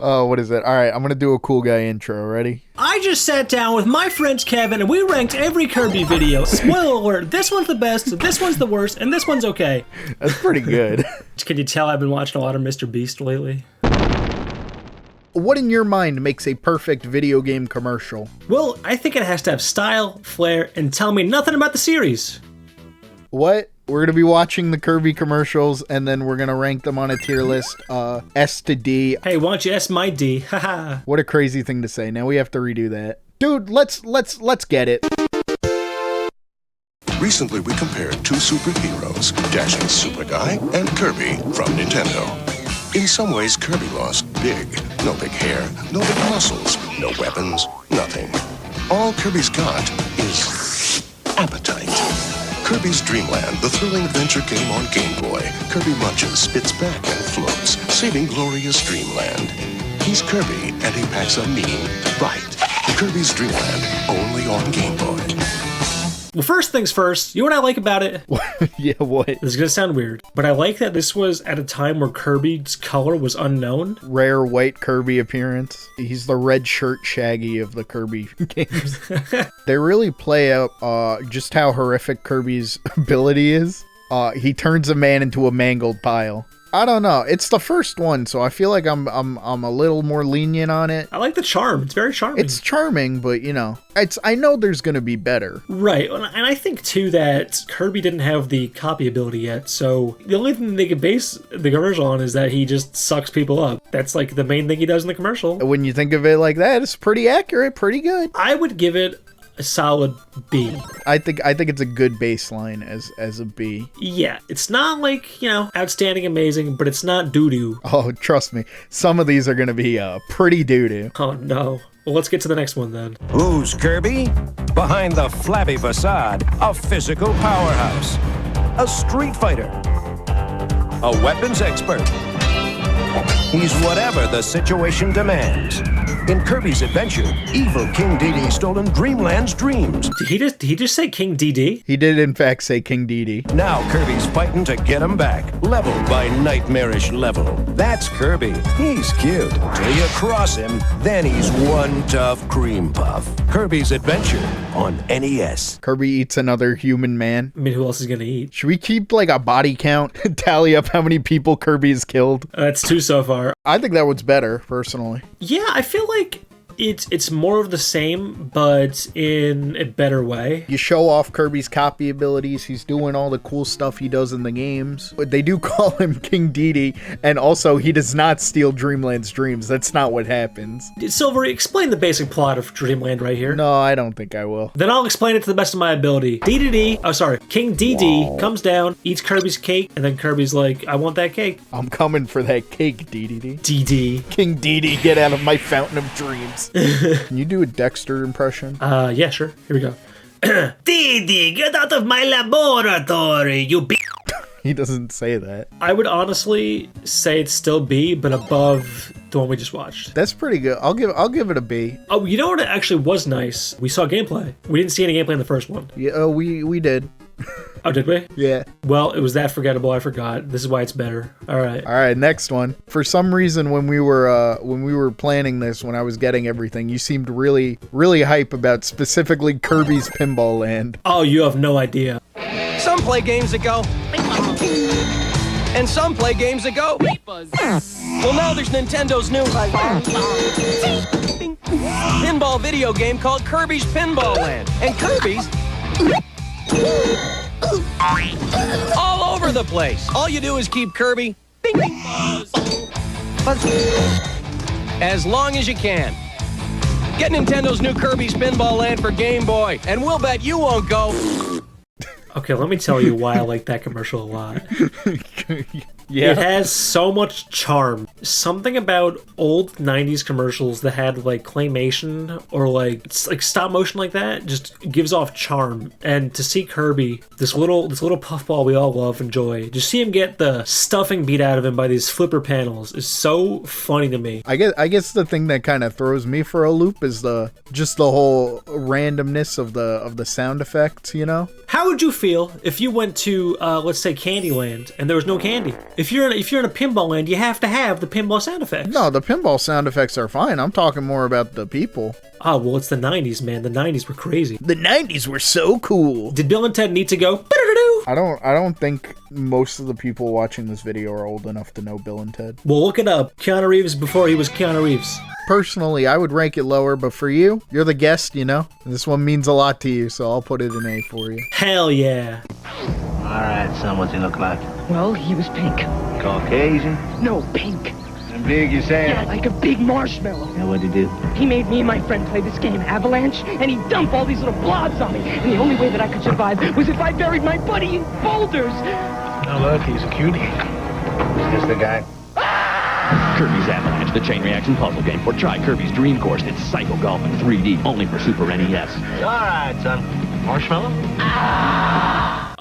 Oh, what is it? All right, I'm gonna do a cool guy intro. Ready? I just sat down with my friend Kevin and we ranked every Kirby video. Spoiler alert, this one's the best, this one's the worst, and this one's okay. That's pretty good. Can you tell I've been watching a lot of Mr. Beast lately? What in your mind makes a perfect video game commercial? Well, I think it has to have style, flair, and tell me nothing about the series. What? We're going to be watching the Kirby commercials, and then we're going to rank them on a tier list, S to D. Hey, why don't you S my D? Haha. What a crazy thing to say. Now we have to redo that. Dude, let's get it. Recently, we compared two superheroes, Dashing Super Guy and Kirby from Nintendo. In some ways, Kirby lost big. No big hair, no big muscles, no weapons, nothing. All Kirby's got is appetite. Kirby's Dream Land, the thrilling adventure game on Game Boy. Kirby munches, spits back, and floats, saving glorious Dreamland. He's Kirby, and he packs a mean bite. Kirby's Dream Land, only on Game Boy. Well, first things first, you know what I like about it? Yeah, what? This is gonna sound weird, but I like that this was at a time where Kirby's color was unknown. Rare white Kirby appearance. He's the red shirt Shaggy of the Kirby games. They really play out just how horrific Kirby's ability is. He turns a man into a mangled pile. I don't know. It's the first one, so I feel like I'm a little more lenient on it. I like the charm. It's very charming. It's charming, but you know, I know there's gonna be better. Right, and I think too that Kirby didn't have the copy ability yet, so the only thing they could base the commercial on is that he just sucks people up. That's like the main thing he does in the commercial. When you think of it like that, it's pretty accurate, pretty good. I would give it a solid B. I think it's a good baseline as a B. Yeah, it's not like, you know, outstanding, amazing, but it's not doo-doo. Oh, trust me, some of these are gonna be pretty doo-doo. Oh no. Well, let's get to the next one then. Who's Kirby? Behind the flabby facade, a physical powerhouse, a street fighter, a weapons expert. He's whatever the situation demands. In Kirby's adventure, evil King Dedede stolen Dreamland's dreams. Did he just say King DD? He did in fact say King Dedede. Now Kirby's fighting to get him back, level by nightmarish level. That's Kirby. He's cute. Till you cross him, then he's one tough cream puff. Kirby's Adventure on NES. Kirby eats another human man. I mean, who else is gonna eat? Should we keep like a body count? Tally up how many people Kirby has killed? That's two so far. I think that one's better, personally. Yeah, I feel like it's more of the same, but in a better way. You show off Kirby's copy abilities. He's doing all the cool stuff he does in the games. But they do call him King Dedede, and also he does not steal Dreamland's dreams. That's not what happens. Silvery, explain the basic plot of Dreamland right here. No, I don't think I will. Then I'll explain it to the best of my ability. King Dedede comes down, eats Kirby's cake, and then Kirby's like, I want that cake. I'm coming for that cake, Dedede. DD. King Dedede, get out of my fountain of dreams. Can you do a Dexter impression? Yeah, sure. Here we go. Dedede, get out of my laboratory, you b****. He doesn't say that. I would honestly say it's still B, but above the one we just watched. That's pretty good. I'll give it a B. Oh, you know what actually was nice? We saw gameplay. We didn't see any gameplay in the first one. Yeah, we did. Oh, did we? Yeah. Well, it was that forgettable. I forgot. This is why it's better. All right, next one. For some reason, when we were planning this, when I was getting everything, you seemed really hype about specifically Kirby's Pinball Land. Oh, you have no idea. Some play games that go, and some play games that go. Well, now there's Nintendo's new pinball video game called Kirby's Pinball Land, and Kirby's all over the place. All you do is keep Kirby as long as you can. Get Nintendo's new Kirby's Pinball Land for Game Boy, and we'll bet you won't go. Okay, let me tell you why I like that commercial a lot. Yeah. It has so much charm. Something about old 90s commercials that had like claymation or like stop motion like that just gives off charm. And to see Kirby, this little puffball we all love and enjoy, just see him get the stuffing beat out of him by these flipper panels is so funny to me. I guess the thing that kind of throws me for a loop is the whole randomness of the sound effects, you know? How would you feel if you went to let's say Candyland and there was no candy? If you're in a pinball land, you have to have the pinball sound effects. No, the pinball sound effects are fine. I'm talking more about the people. Oh, well, it's the 90s, man. The 90s were crazy. The 90s were so cool. Did Bill and Ted need to go? I don't think most of the people watching this video are old enough to know Bill and Ted. Well, look it up. Keanu Reeves before he was Keanu Reeves. Personally, I would rank it lower, but for you, you're the guest, you know? This one means a lot to you, so I'll put it in A for you. Hell yeah. All right, son, what's he look like? Well, he was pink. Caucasian? No, pink. And big, you say? Yeah, like a big marshmallow. And what'd he do? He made me and my friend play this game, Avalanche, and he dumped all these little blobs on me. And the only way that I could survive was if I buried my buddy in boulders. Oh, look, he's a cutie. Is this the guy? Kirby's Avalanche, the chain reaction puzzle game. Or try Kirby's Dream Course. It's Psycho Golf in 3D, only for Super NES. All right, son. Marshmallow?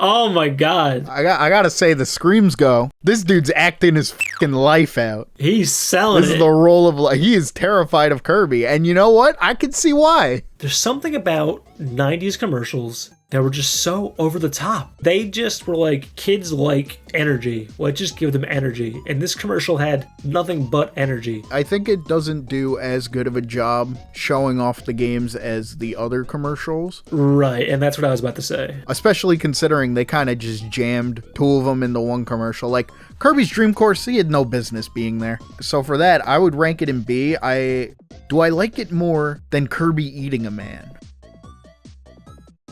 Oh my god. I gotta say, the screams go. This dude's acting his fucking life out. He's selling This it. is the role of life. He is terrified of Kirby, and you know what? I can see why. There's something about 90s commercials that were just so over the top. They just were like, kids like energy. Let's just give them energy. And this commercial had nothing but energy. I think it doesn't do as good of a job showing off the games as the other commercials. Right, and that's what I was about to say. Especially considering they kind of just jammed two of them into one commercial. Like, Kirby's Dream Course, he had no business being there. So for that, I would rank it in B. Do I like it more than Kirby eating a man?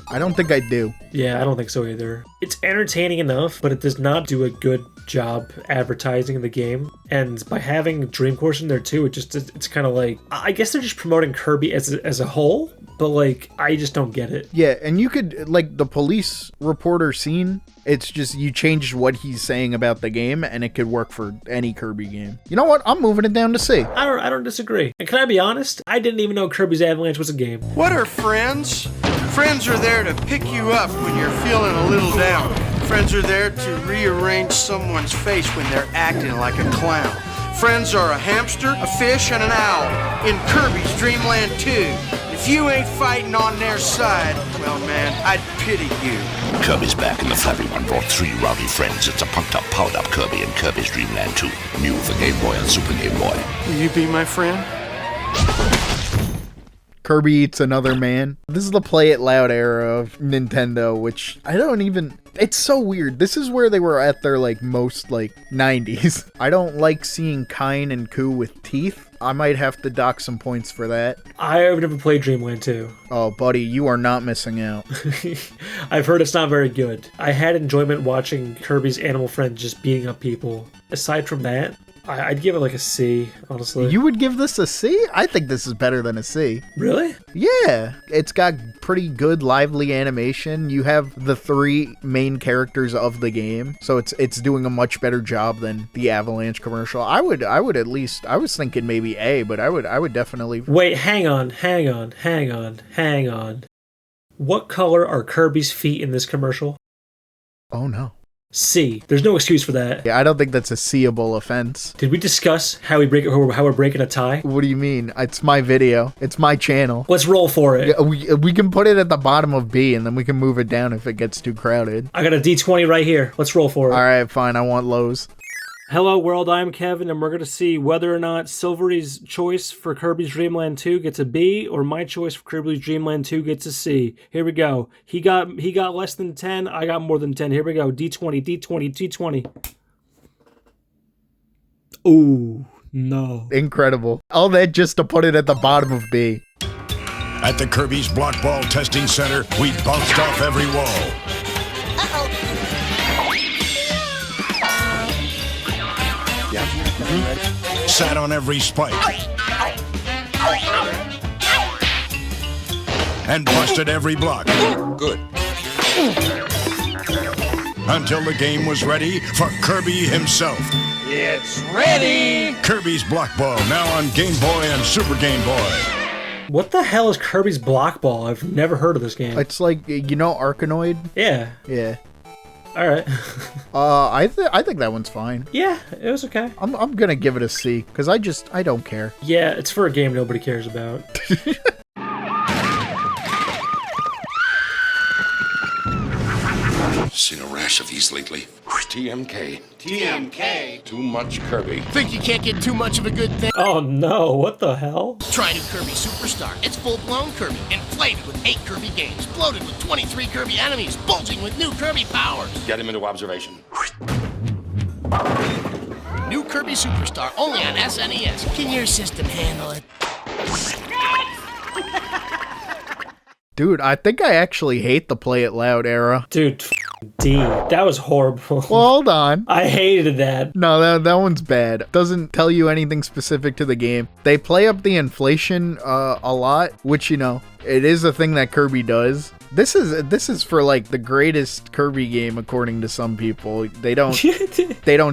I don't think I do. Yeah, I don't think so either. It's entertaining enough, but it does not do a good job advertising the game. And by having Dream Course in there too, it's kind of like, I guess they're just promoting Kirby as a whole, but like, I just don't get it. Yeah, and you could, like, the police reporter scene, it's just you change what he's saying about the game and it could work for any Kirby game. You know what? I'm moving it down to C. I don't disagree. And can I be honest? I didn't even know Kirby's Avalanche was a game. What are friends? Friends are there to pick you up when you're feeling a little down. Friends are there to rearrange someone's face when they're acting like a clown. Friends are a hamster, a fish, and an owl in Kirby's Dream Land 2. If you ain't fighting on their side, well, man, I'd pity you. Kirby's back and the Flappy One brought 3 rowdy friends. It's a punked-up, powered-up Kirby in Kirby's Dream Land 2. New for Game Boy and Super Game Boy. Will you be my friend? Kirby eats another man. This is the play it loud era of Nintendo, which I don't even... It's so weird. This is where they were at their, like, most, like, 90s. I don't like seeing Kine and Ku with teeth. I might have to dock some points for that. I've never played Dreamland 2. Oh, buddy, you are not missing out. I've heard it's not very good. I had enjoyment watching Kirby's animal friend just beating up people. Aside from that, I'd give it like a C, honestly. You would give this a C? I think this is better than a C. Really? Yeah. It's got pretty good, lively animation. You have the 3 main characters of the game, so it's doing a much better job than the Avalanche commercial. I would at least, I was thinking maybe A, but I would definitely... Wait, hang on. What color are Kirby's feet in this commercial? Oh, no. C. There's no excuse for that. Yeah, I don't think that's a seeable offense. Did we discuss how we're breaking a tie? What do you mean? It's my video. It's my channel. Let's roll for it. Yeah, we can put it at the bottom of B, and then we can move it down if it gets too crowded. I got a D20 right here. Let's roll for it. All right, fine. I want lows. Hello world, I'm Kevin, and we're going to see whether or not Silvery's choice for Kirby's Dream Land 2 gets a B, or my choice for Kirby's Dream Land 2 gets a C. Here we go. He got less than 10, I got more than 10. Here we go. D20. Ooh, no. Incredible. All that just to put it at the bottom of B. At the Kirby's Block Ball Testing Center, we bounced off every wall. Sat on every spike. And busted every block. Good. Until the game was ready for Kirby himself. It's ready! Kirby's Block Ball, now on Game Boy and Super Game Boy. What the hell is Kirby's Block Ball? I've never heard of this game. It's like, you know Arkanoid? Yeah. Yeah. All right. I think that one's fine. Yeah, it was okay. I'm gonna give it a C because I don't care. Yeah, it's for a game nobody cares about. Seen a rash of these lately. TMK. TMK. Too much Kirby. Think you can't get too much of a good thing? Oh no, what the hell? Try new Kirby Superstar. It's full-blown Kirby, inflated with 8 Kirby games, bloated with 23 Kirby enemies, bulging with new Kirby powers. Get him into observation. New Kirby Superstar, only on SNES. Can your system handle it? Dude, I think I actually hate the Play It Loud era. Dude, D. That was horrible. Well, hold on. I hated that. No, that one's bad. Doesn't tell you anything specific to the game. They play up the inflation a lot, which, you know, it is a thing that Kirby does. This is for like the greatest Kirby game according to some people. They don't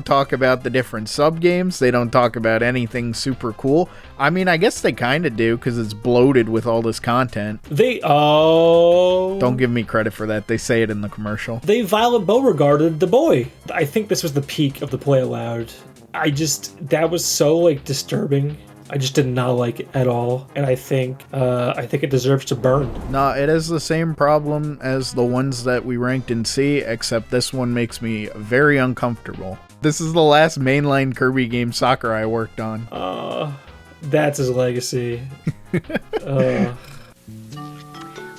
talk about the different sub games. They don't talk about anything super cool. I mean, I guess they kind of do because it's bloated with all this content. Don't give me credit for that. They say it in the commercial. They Violet Beauregarded the boy. I think this was the peak of the Play Aloud. That was so like disturbing. I just did not like it at all, and I think it deserves to burn. Nah, it has the same problem as the ones that we ranked in C, except this one makes me very uncomfortable. This is the last mainline Kirby game Sakurai worked on. That's his legacy.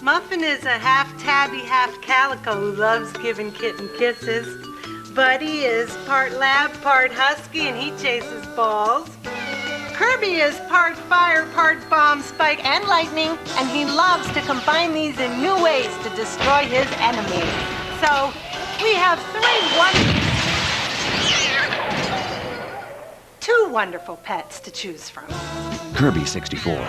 Muffin is a half tabby, half calico who loves giving kitten kisses. Buddy is part lab, part husky, and he chases balls. Kirby is part fire, part bomb, spike, and lightning, and he loves to combine these in new ways to destroy his enemies. So, we have two wonderful pets to choose from. Kirby 64.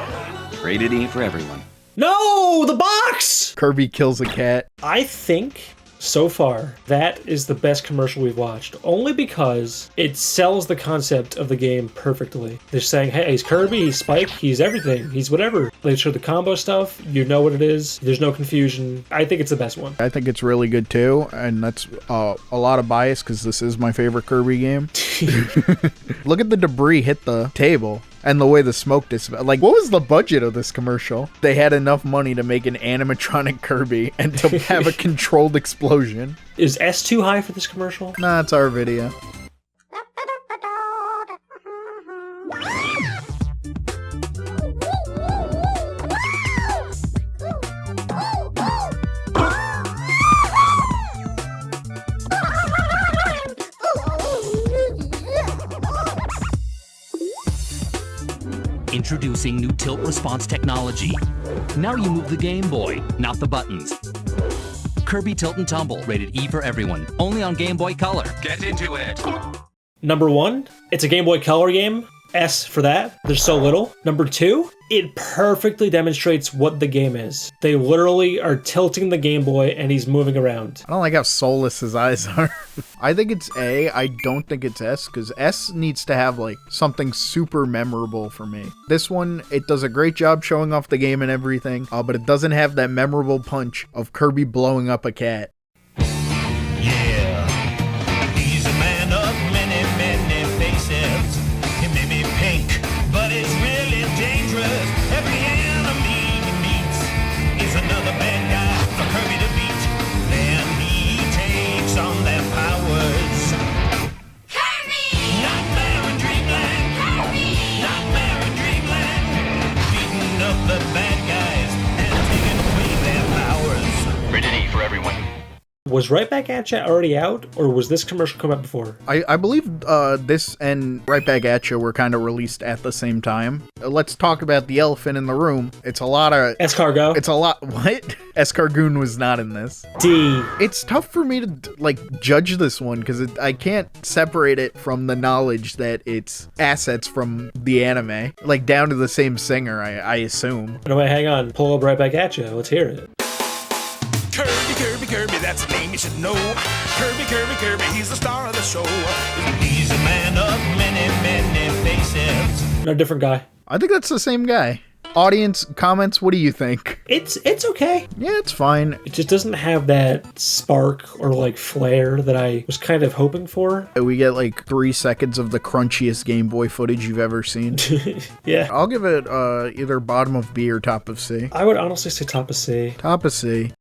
Rated E for everyone. No, the box! Kirby kills a cat. I think so far that is the best commercial we've watched, only because it sells the concept of the game perfectly. They're saying, hey, he's Kirby, he's Spike, he's everything, he's whatever. They show the combo stuff, you know what it is, there's no confusion. I think it's the best one. I think it's really good too, and that's a lot of bias because this is my favorite Kirby game. Look at the debris hit the table. And the way the smoke dissipated. Like, what was the budget of this commercial? They had enough money to make an animatronic Kirby and to have a controlled explosion. Is S too high for this commercial? Nah, it's our video. Introducing new tilt response technology. Now you move the Game Boy, not the buttons. Kirby Tilt and Tumble, rated E for everyone. Only on Game Boy Color. Get into it. Number 1, it's a Game Boy Color game. S for that. There's so little. Number 2, it perfectly demonstrates what the game is. They literally are tilting the Game Boy and he's moving around. I don't like how soulless his eyes are. I think it's A. I don't think it's S, because S needs to have like something super memorable for me. This one, it does a great job showing off the game and everything, but it doesn't have that memorable punch of Kirby blowing up a cat. Yeah, he's a man of many, many faces. He may be pink, but it's really dangerous. Every enemy he meets is another bad guy for Kirby to beat. Then he takes on their powers. Kirby! Nightmare in Dreamland. Kirby! Nightmare in Dreamland. Beating up the bad guys and taking away their powers. Rated E for everyone. Was Right Back At Ya already out, or was this commercial come out before? I believe this and Right Back At Ya were kind of released at the same time. Let's talk about the elephant in the room. It's a lot of... Escargot? It's a lot... What? Escargoon was not in this. D. It's tough for me to, like, judge this one, because I can't separate it from the knowledge that it's assets from the anime. Like, down to the same singer, I assume. No, wait, hang on. Pull up Right Back At Ya. Let's hear it. Kirby, Kirby, Kirby, that's a name you should know. Kirby, Kirby, Kirby, he's the star of the show. He's a man of many, many faces. No, different guy. I think that's the same guy. Audience comments, what do you think? It's okay. Yeah, it's fine. It just doesn't have that spark or like flair that I was kind of hoping for. We get like 3 seconds of the crunchiest Game Boy footage you've ever seen. Yeah. I'll give it either bottom of B or top of C. I would honestly say top of C. Top of C.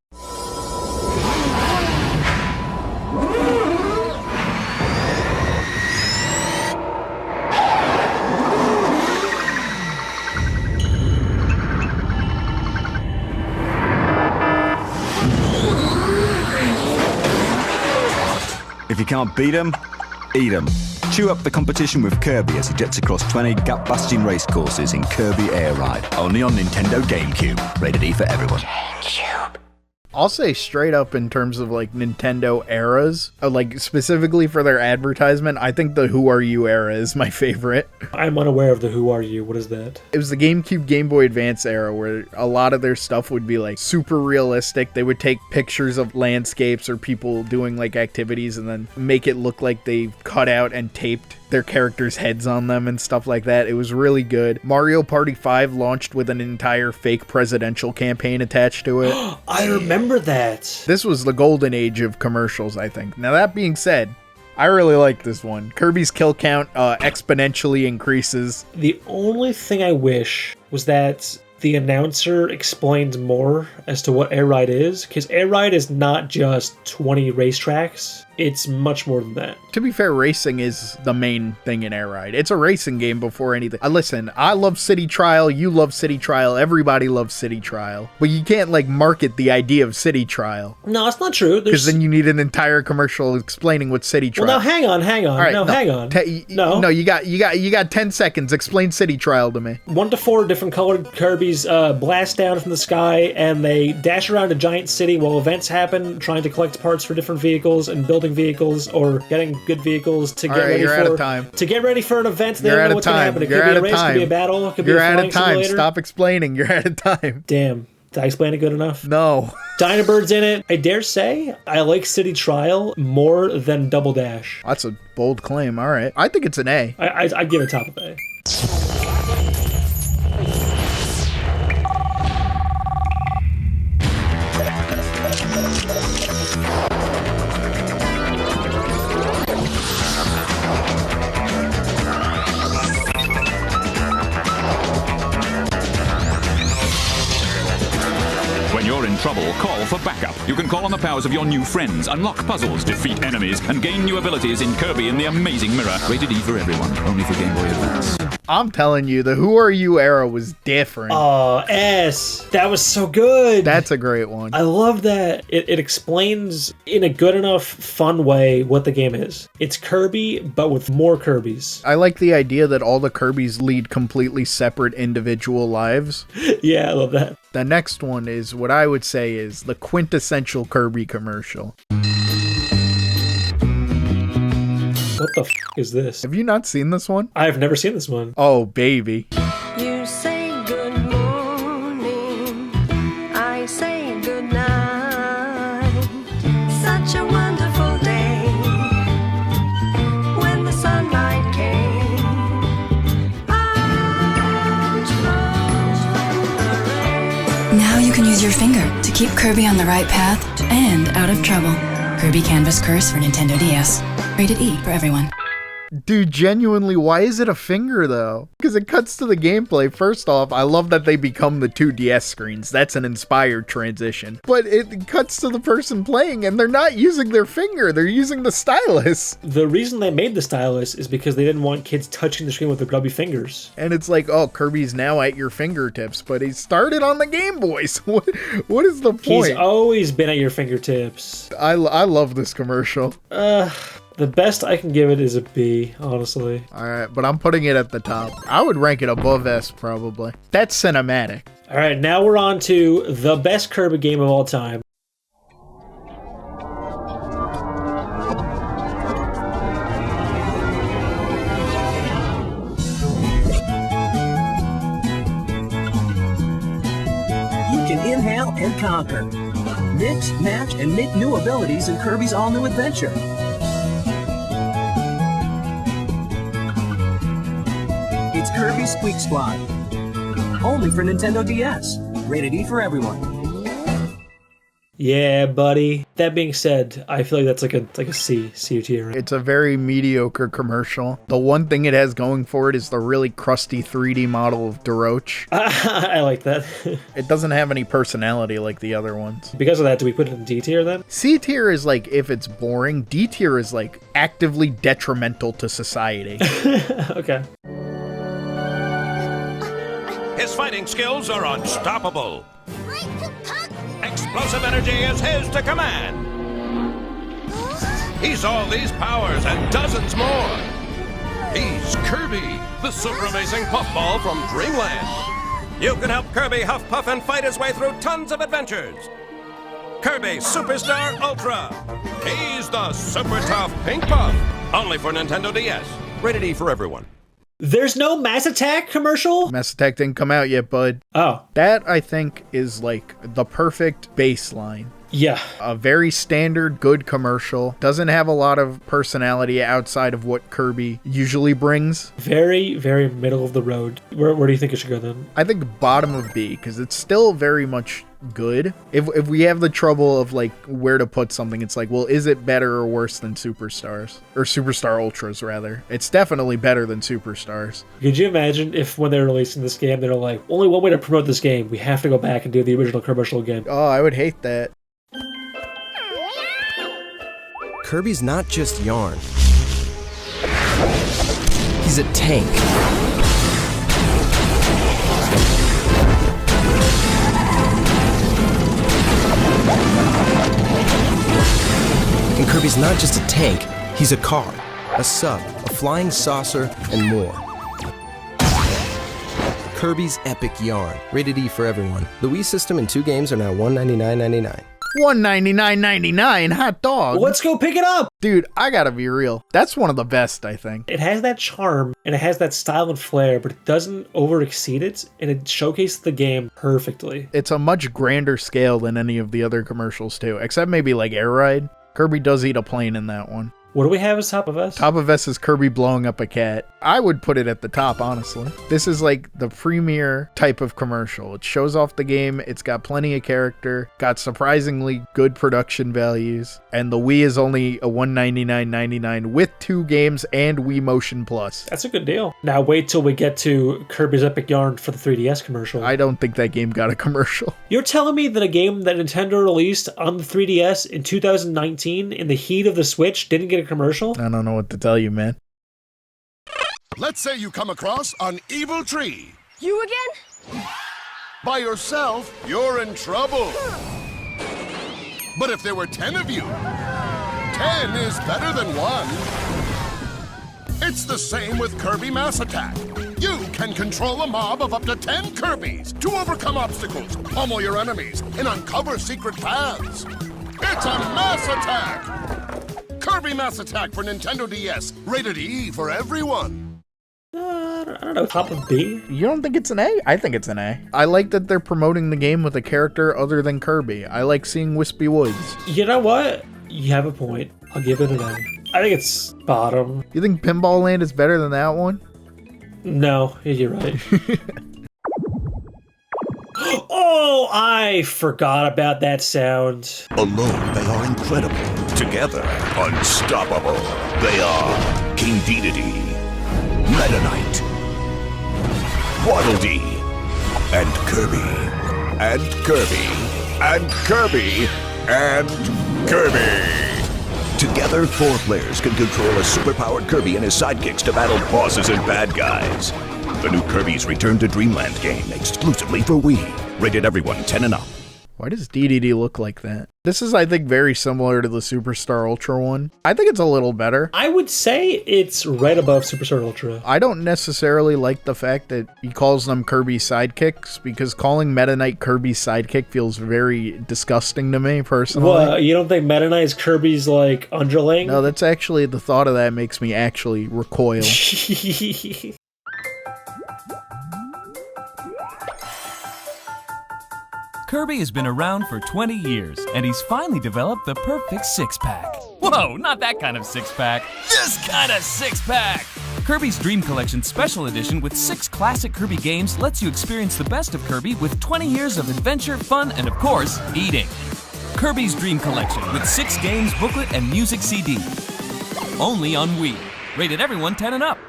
can't beat 'em? Eat 'em. Chew up the competition with Kirby as he jets across 20 gap-busting race courses in Kirby Air Ride. Only on Nintendo GameCube. Rated E for everyone. I'll say straight up in terms of like Nintendo eras, like specifically for their advertisement, I think the Who Are You era is my favorite. I'm unaware of the Who Are You. What is that? It was the GameCube, Game Boy Advance era where a lot of their stuff would be like super realistic. They would take pictures of landscapes or people doing like activities and then make it look like they cut out and taped their characters' heads on them and stuff like that. It was really good. Mario Party 5 launched with an entire fake presidential campaign attached to it. I remember that. This was the golden age of commercials, I think. Now, that being said, I really like this one. Kirby's kill count exponentially increases. The only thing I wish was that the announcer explained more as to what Air Ride is, because Air Ride is not just 20 racetracks. It's much more than that. To be fair, racing is the main thing in Air Ride. It's a racing game before anything. Listen, I love City Trial, you love City Trial, everybody loves City Trial. But you can't, like, market the idea of City Trial. No, it's not true. Because then you need an entire commercial explaining what City Trial... Well, now, hang on. All right, hang on. No, you got 10 seconds. Explain City Trial to me. 1 to 4 different colored Kirbys blast down from the sky, and they dash around a giant city while events happen, trying to collect parts for different vehicles and building vehicles or getting good vehicles to get ready for. You're out of time. To get ready for an event, they don't know what's going to happen. It could be a race, it could be a battle, it could be a flying simulator. You're out of time. Stop explaining. You're out of time. Damn. Did I explain it good enough? No. Dynabird's in it. I dare say I like City Trial more than Double Dash. That's a bold claim. All right. I think it's an A. I give it top of A. When you're in trouble, call for backup. You can call on the powers of your new friends, unlock puzzles, defeat enemies, and gain new abilities in Kirby and the Amazing Mirror. Rated E for everyone, only for Game Boy Advance. I'm telling you, the Who Are You era was different. Oh, S. That was so good. That's a great one. I love that. It explains in a good enough, fun way what the game is. It's Kirby, but with more Kirbys. I like the idea that all the Kirbys lead completely separate individual lives. Yeah, I love that. The next one is what I would say is the quintessential Kirby commercial. What the f*** is this? Have you not seen this one? I've never seen this one. Oh, baby. You say good morning, I say good night. Such a wonderful day when the sunlight came. Now you can use your finger to keep Kirby on the right path and out of trouble. Kirby Canvas Curse for Nintendo DS. Rated E for everyone. Dude, genuinely, why is it a finger, though? Because it cuts to the gameplay. First off, I love that they become the 2 DS screens. That's an inspired transition. But it cuts to the person playing, and they're not using their finger. They're using the stylus. The reason they made the stylus is because they didn't want kids touching the screen with their grubby fingers. And it's like, oh, Kirby's now at your fingertips, but he started on the Game Boy. So what is the point? He's always been at your fingertips. I love this commercial. The best I can give it is a B, honestly. Alright, but I'm putting it at the top. I would rank it above S, probably. That's cinematic. Alright, now we're on to the best Kirby game of all time. You can inhale and conquer. Mix, match, and make new abilities in Kirby's all-new adventure. It's Kirby's Squeak Squad. Only for Nintendo DS. Rated E for everyone. Yeah, buddy. That being said, I feel like that's like a C tier. It's a very mediocre commercial. The one thing it has going for it is the really crusty 3D model of DeRoche. I like that. It doesn't have any personality like the other ones. Because of that, do we put it in D tier then? C tier is like if it's boring. D tier is like actively detrimental to society. Okay. His fighting skills are unstoppable. Explosive energy is his to command. He's all these powers and dozens more. He's Kirby, the super amazing puffball from Dreamland. You can help Kirby huff puff and fight his way through tons of adventures. Kirby Superstar Ultra. He's the super tough pink puff. Only for Nintendo DS. Rated E for everyone. There's no Mass Attack commercial? Mass Attack didn't come out yet, bud. Oh. That, I think, is like the perfect baseline. Yeah. A very standard, good commercial. Doesn't have a lot of personality outside of what Kirby usually brings. Very, very middle of the road. Where do you think it should go then? I think bottom of B, because it's still very much good. If we have the trouble of like where to put something, it's like, well, is it better or worse than Superstars? Or Superstar Ultras, rather. It's definitely better than Superstars. Could you imagine if when they're releasing this game, they're like, only one way to promote this game, we have to go back and do the original commercial again. Oh, I would hate that. Kirby's not just yarn. He's a tank. And Kirby's not just a tank, he's a car, a sub, a flying saucer, and more. Kirby's Epic Yarn, rated E for everyone. The Wii system and 2 games are now $199.99. $199.99, hot dog. Let's go pick it up. Dude, I gotta be real. That's one of the best, I think. It has that charm and it has that style and flair, but it doesn't over exceed it, and it showcases the game perfectly. It's a much grander scale than any of the other commercials too, except maybe like Air Ride. Kirby does eat a plane in that one. What do we have as top of S? Top of S is Kirby blowing up a cat. I would put it at the top, honestly. This is like the premier type of commercial. It shows off the game, it's got plenty of character, got surprisingly good production values, and the Wii is only a $199.99 with 2 games and Wii Motion Plus. That's a good deal. Now wait till we get to Kirby's Epic Yarn for the 3DS commercial. I don't think that game got a commercial. You're telling me that a game that Nintendo released on the 3DS in 2019 in the heat of the Switch didn't get a commercial? I don't know what to tell you, man. Let's say you come across an evil tree. You again? By yourself, you're in trouble. But if there were 10 of you, 10 is better than 1. It's the same with Kirby Mass Attack. You can control a mob of up to 10 Kirbys to overcome obstacles, pummel your enemies, and uncover secret paths. It's a Mass Attack! Kirby Mass Attack for Nintendo DS, rated E for everyone. I don't know, top of B? You don't think it's an A? I think it's an A. I like that they're promoting the game with a character other than Kirby. I like seeing Wispy Woods. You know what? You have a point. I'll give it an A. I think it's bottom. You think Pinball Land is better than that one? No, you're right. Oh, I forgot about that sound. Alone, they are incredible. Together, unstoppable. They are King Dedede, Meta Knight, Waddle Dee, and Kirby. And Kirby. And Kirby. And Kirby. Together, 4 players can control a superpowered Kirby and his sidekicks to battle bosses and bad guys. The new Kirby's Return to Dreamland game, exclusively for Wii. Rated everyone 10 and up. Why does DDD look like that? This is, I think, very similar to the Superstar Ultra one. I think it's a little better. I would say it's right above Superstar Ultra. I don't necessarily like the fact that he calls them Kirby's sidekicks, because calling Meta Knight Kirby's sidekick feels very disgusting to me, personally. What, you don't think Meta Knight is Kirby's, like, underling? No, that's actually, the thought of that makes me actually recoil. Kirby has been around for 20 years, and he's finally developed the perfect six-pack. Whoa, not that kind of six-pack. This kind of six-pack! Kirby's Dream Collection Special Edition with 6 classic Kirby games lets you experience the best of Kirby with 20 years of adventure, fun, and of course, eating. Kirby's Dream Collection with 6 games, booklet, and music CD. Only on Wii. Rated everyone 10 and up.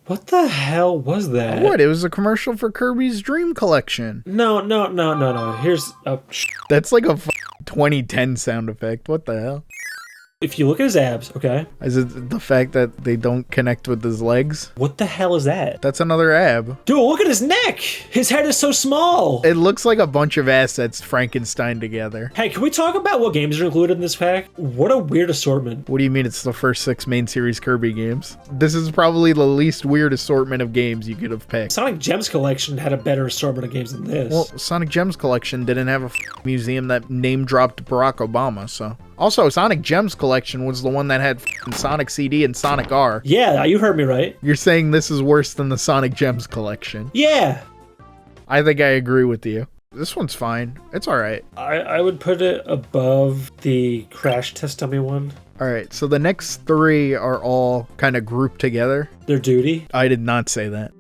What the hell was that? What? It was a commercial for Kirby's Dream Collection. No. Here's a... That's like a 2010 sound effect. What the hell? If you look at his abs, okay? Is it the fact that they don't connect with his legs? What the hell is that? That's another ab. Dude, look at his neck! His head is so small! It looks like a bunch of assets Frankenstein together. Hey, can we talk about what games are included in this pack? What a weird assortment. What do you mean it's the first 6 main series Kirby games? This is probably the least weird assortment of games you could have picked. Sonic Gems Collection had a better assortment of games than this. Well, Sonic Gems Collection didn't have a museum that name-dropped Barack Obama, so... Also, Sonic Gems Collection was the one that had Sonic CD and Sonic R. Yeah, you heard me right. You're saying this is worse than the Sonic Gems Collection. Yeah. I think I agree with you. This one's fine. It's alright. I would put it above the Crash Test Dummy one. Alright, so the next 3 are all kind of grouped together. Their duty? I did not say that.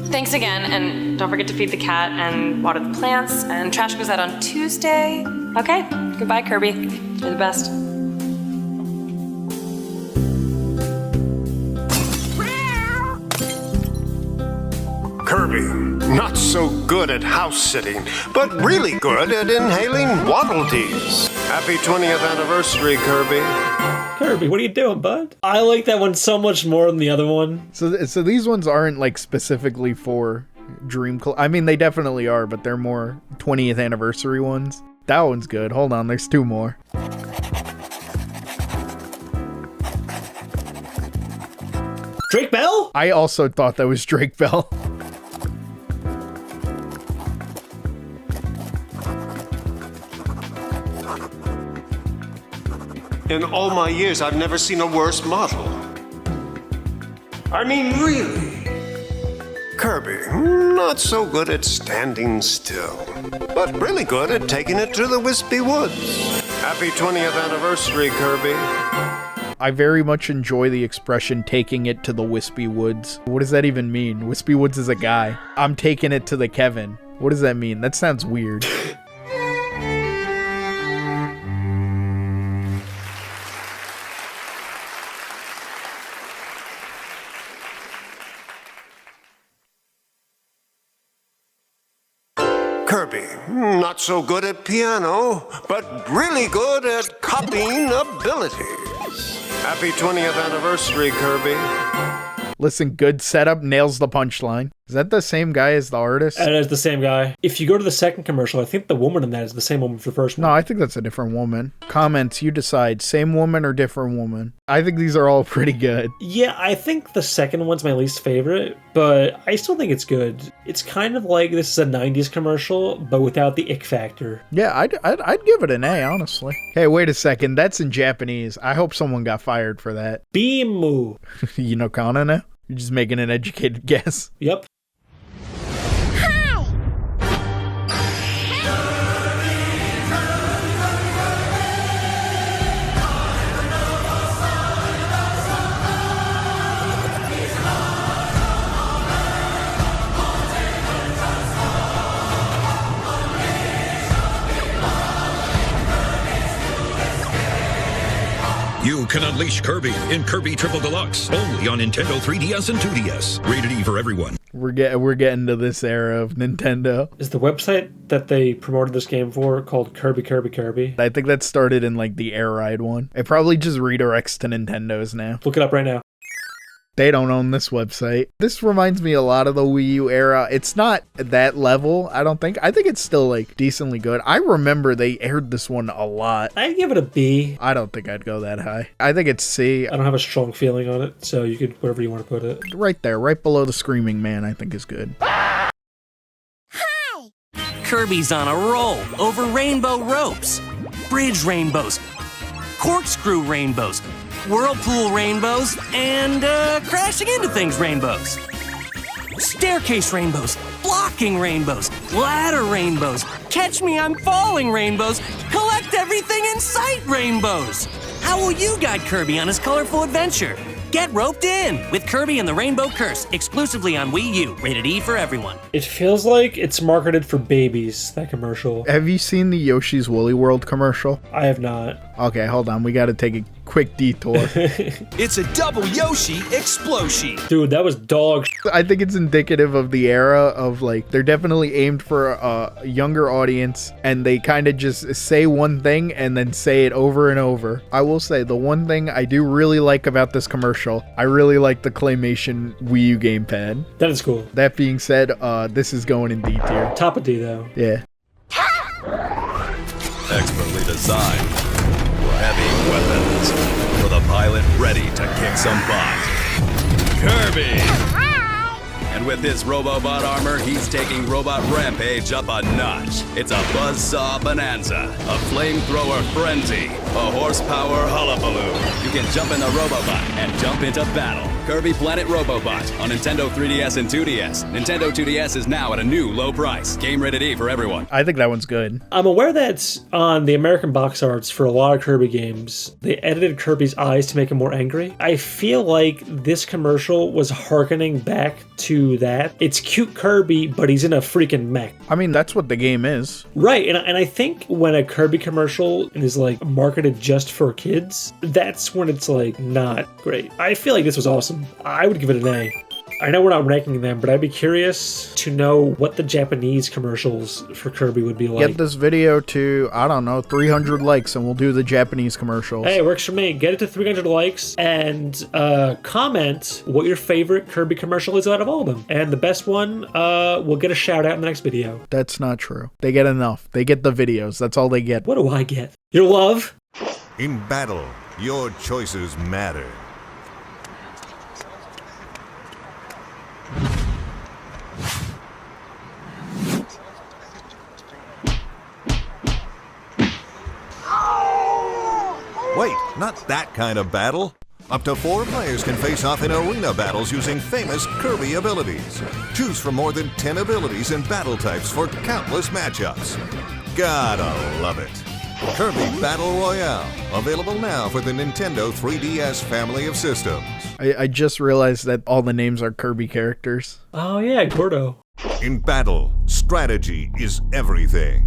Thanks again, and don't forget to feed the cat and water the plants, and trash goes out on Tuesday. Okay, goodbye, Kirby. You're the best. Kirby, not so good at house sitting, but really good at inhaling Waddle Dees. Happy 20th anniversary, Kirby. Kirby, what are you doing, bud? I like that one so much more than the other one. So these ones aren't like specifically for I mean, they definitely are, but they're more 20th anniversary ones. That one's good. Hold on, there's 2 more. Drake Bell? I also thought that was Drake Bell. In all my years, I've never seen a worse model. I mean, really. Kirby, not so good at standing still, but really good at taking it to the wispy woods. Happy 20th anniversary, Kirby. I very much enjoy the expression taking it to the wispy woods. What does that even mean? Wispy Woods is a guy. I'm taking it to the Kevin. What does that mean? That sounds weird. Kirby, not so good at piano, but really good at copying abilities. Happy 20th anniversary, Kirby. Listen, good setup, nails the punchline. Is that the same guy as the artist? It is the same guy. If you go to the second commercial, I think the woman in that is the same woman for the first one. No, I think that's a different woman. Comments, you decide. Same woman or different woman? I think these are all pretty good. Yeah, I think the second one's my least favorite, but I still think it's good. It's kind of like this is a 90s commercial, but without the ick factor. Yeah, I'd give it an A, honestly. Hey, wait a second. That's in Japanese. I hope someone got fired for that. Bimu. You know Kana now? You're just making an educated guess. Yep. You can unleash Kirby in Kirby Triple Deluxe, only on Nintendo 3DS and 2DS. Rated E for everyone. We're getting to this era of Nintendo. Is the website that they promoted this game for called Kirby Kirby Kirby? I think that started in like the Air Ride one. It probably just redirects to Nintendo's now. Look it up right now. They don't own this website. This reminds me a lot of the Wii U era. It's not that level, I don't think. I think it's still like decently good. I remember they aired this one a lot. I'd give it a B. I don't think I'd go that high. I think it's C. I don't have a strong feeling on it, so you could whatever you want to put it. Right there, right below the Screaming Man, I think is good. Kirby's on a roll over rainbow ropes, bridge rainbows, corkscrew rainbows, whirlpool rainbows, and crashing into things rainbows. Staircase rainbows, blocking rainbows, ladder rainbows, catch me I'm falling rainbows, collect everything in sight rainbows. How will you guide Kirby on his colorful adventure? Get roped in with Kirby and the Rainbow Curse, exclusively on Wii U, rated E for everyone. It feels like it's marketed for babies, that commercial. Have you seen the Yoshi's Woolly World commercial? I have not. Okay, hold on. We got to take a quick detour. It's a double Yoshi explosion. Dude, that was dog. I think it's indicative of the era of like, they're definitely aimed for a younger audience, and they kind of just say one thing and then say it over and over. I will say the one thing I do really like about this commercial, I really like the claymation Wii U gamepad. That is cool. That being said, this is going in D tier. Top of D though. Yeah. Expertly designed for heavy weapons, for the pilot ready to kick some butt. Kirby! And with his Robobot armor, he's taking Robot Rampage up a notch. It's a buzzsaw bonanza, a flamethrower frenzy, a horsepower hullabaloo. You can jump in the Robobot and jump into battle. Kirby Planet Robobot on Nintendo 3DS and 2DS. Nintendo 2DS is now at a new low price. Game rated E for everyone. I think that one's good. I'm aware that on the American box arts for a lot of Kirby games, they edited Kirby's eyes to make him more angry. I feel like this commercial was hearkening back to that. It's cute Kirby, but he's in a freaking mech. I mean, that's what the game is. Right, and I think when a Kirby commercial is like marketed just for kids, that's when it's like not great. I feel like this was awesome. I would give it an A. I know we're not ranking them, but I'd be curious to know what the Japanese commercials for Kirby would be like. Get this video to, I don't know, 300 likes and we'll do the Japanese commercials. Hey, it works for me. Get it to 300 likes and comment what your favorite Kirby commercial is out of all of them. And the best one will get a shout out in the next video. That's not true. They get enough. They get the videos. That's all they get. What do I get? Your love? In battle, your choices matter. Wait, not that kind of battle. Up to 4 players can face off in arena battles using famous Kirby abilities. Choose from more than 10 abilities and battle types for countless matchups. Gotta love it. Kirby Battle Royale, available now for the Nintendo 3DS family of systems. I just realized that all the names are Kirby characters. Oh yeah, Gordo. In battle, strategy is everything.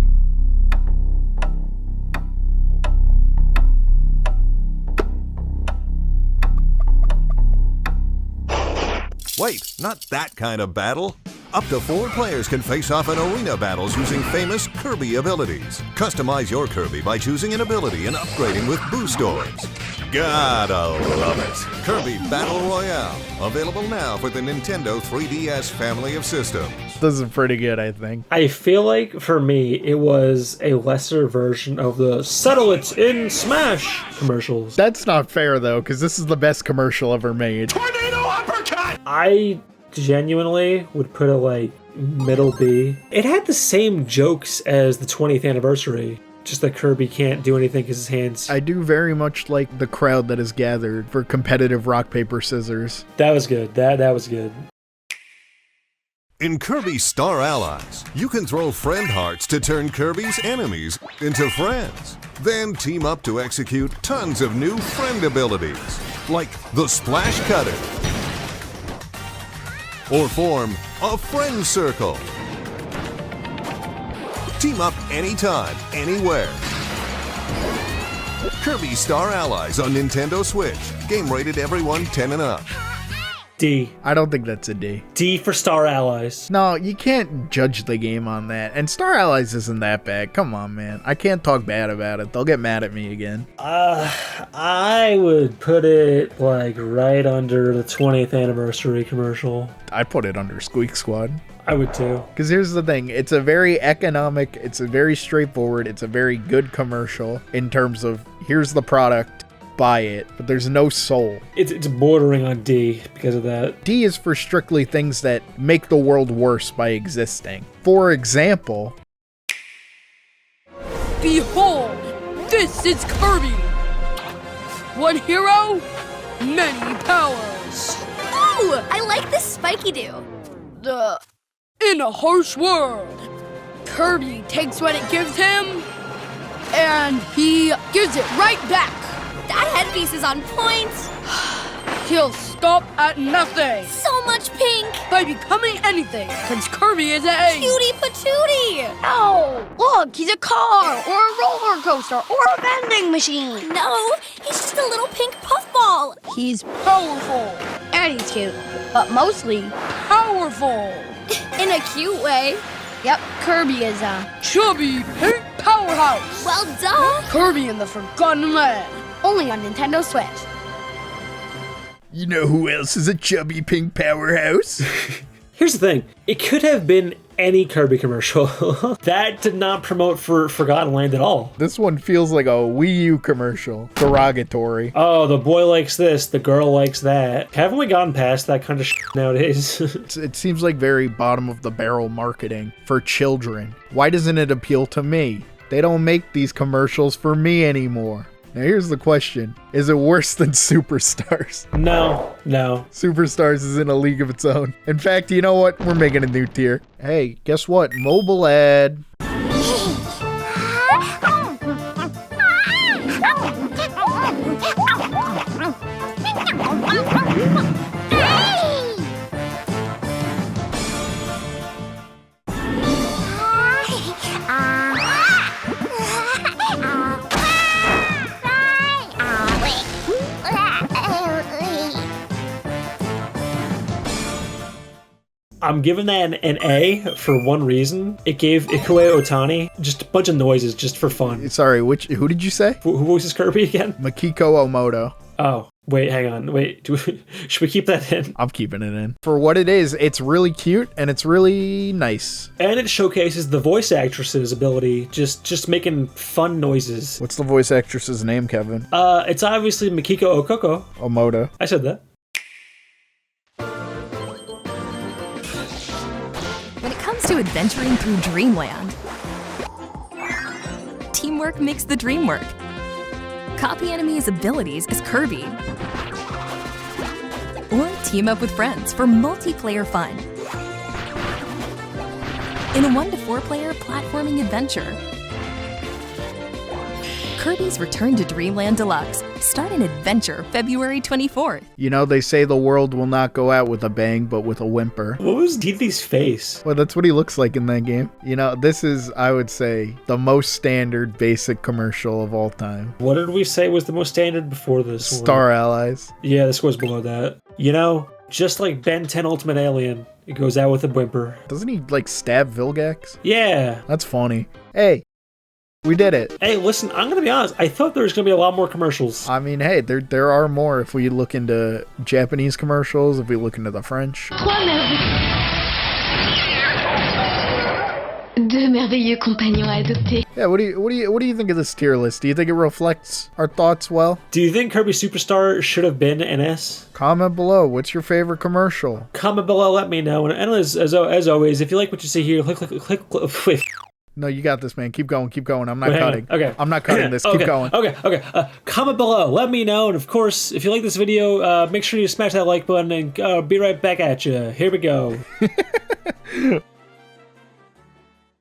Wait, not that kind of battle. Up to 4 players can face off in arena battles using famous Kirby abilities. Customize your Kirby by choosing an ability and upgrading with boost orbs. Gotta love it. Kirby Battle Royale, available now for the Nintendo 3DS family of systems. This is pretty good, I think. I feel like, for me, it was a lesser version of the Settle It in Smash commercials. That's not fair, though, because this is the best commercial ever made. Tornado uppercut! I genuinely would put it like middle B. It had the same jokes as the 20th anniversary, just that Kirby can't do anything because his hands... I do very much like the crowd that is gathered for competitive rock, paper, scissors. That was good. That was good. In Kirby Star Allies, you can throw friend hearts to turn Kirby's enemies into friends. Then team up to execute tons of new friend abilities, like the Splash Cutter, or form a friend circle. Team up anytime, anywhere. Kirby Star Allies on Nintendo Switch. Game rated everyone 10 and up. D. I don't think that's a D. D for Star Allies. No, you can't judge the game on that. And Star Allies isn't that bad. Come on, man. I can't talk bad about it. They'll get mad at me again. I would put it like right under the 20th anniversary commercial. I'd put it under Squeak Squad. I would too. Because here's the thing. It's a very economic, it's a very straightforward, it's a very good commercial in terms of here's the product, buy it, but there's no soul. It's bordering on D because of that. D is for strictly things that make the world worse by existing. For example, behold, this is Kirby. One hero, many powers. Ooh, I like this spiky-doo. In a harsh world, Kirby takes what it gives him, and he gives it right back. That headpiece is on point. He'll stop at nothing. So much pink. By becoming anything, since Kirby is a Cutie patootie. Ow! Look, he's a car, or a roller coaster, or a vending machine. No, he's just a little pink puffball. He's powerful, and he's cute, but mostly powerful. In a cute way. Yep, Kirby is a chubby pink powerhouse. Well done. Kirby in the Forgotten Land, only on Nintendo Switch. You know who else is a chubby pink powerhouse? Here's the thing. It could have been any Kirby commercial. That did not promote for Forgotten Land at all. This one feels like a Wii U commercial. Derogatory. Oh, the boy likes this, the girl likes that. Haven't we gotten past that kind of shit nowadays? It seems like very bottom of the barrel marketing for children. Why doesn't it appeal to me? They don't make these commercials for me anymore. Now here's the question. Is it worse than Superstars? No. Superstars is in a league of its own. In fact, you know what? We're making a new tier. Hey, guess what? Mobile ad. I'm giving that an A for one reason. It gave Ikue Otani just a bunch of noises just for fun. Sorry, who did you say? Who voices Kirby again? Makiko Omoto. Oh, wait, hang on. Wait, should we keep that in? I'm keeping it in. For what it is, it's really cute and it's really nice. And it showcases the voice actress's ability, just making fun noises. What's the voice actress's name, Kevin? It's obviously Makiko Okoko. Omoto. I said that. When it comes to adventuring through Dreamland, teamwork makes the dream work. Copy enemies' abilities as Kirby. Or team up with friends for multiplayer fun. In a 1 to 4 player platforming adventure, Kirby's Return to Dreamland Deluxe. Start an adventure February 24th. You know, they say the world will not go out with a bang, but with a whimper. What was Deedle's face? Well, that's what he looks like in that game. You know, this is, I would say, the most standard basic commercial of all time. What did we say was the most standard before this one? Star Allies. Yeah, this was below that. You know, just like Ben 10 Ultimate Alien, it goes out with a whimper. Doesn't he, like, stab Vilgax? Yeah. That's funny. Hey. We did it. Hey, listen, I'm going to be honest. I thought there was going to be a lot more commercials. I mean, hey, there are more if we look into Japanese commercials, if we look into the French. Deux merveilleux compagnons adoptés. Yeah, what do you think of this tier list? Do you think it reflects our thoughts well? Do you think Kirby Superstar should have been an S? Comment below. What's your favorite commercial? Comment below, let me know. And as always, if you like what you see here, click. No, you got this, man. Keep going. I'm not cutting. Okay. I'm not cutting this. Keep going. Okay. Comment below. Let me know. And of course, if you like this video, make sure you smash that like button and be right back at you. Here we go.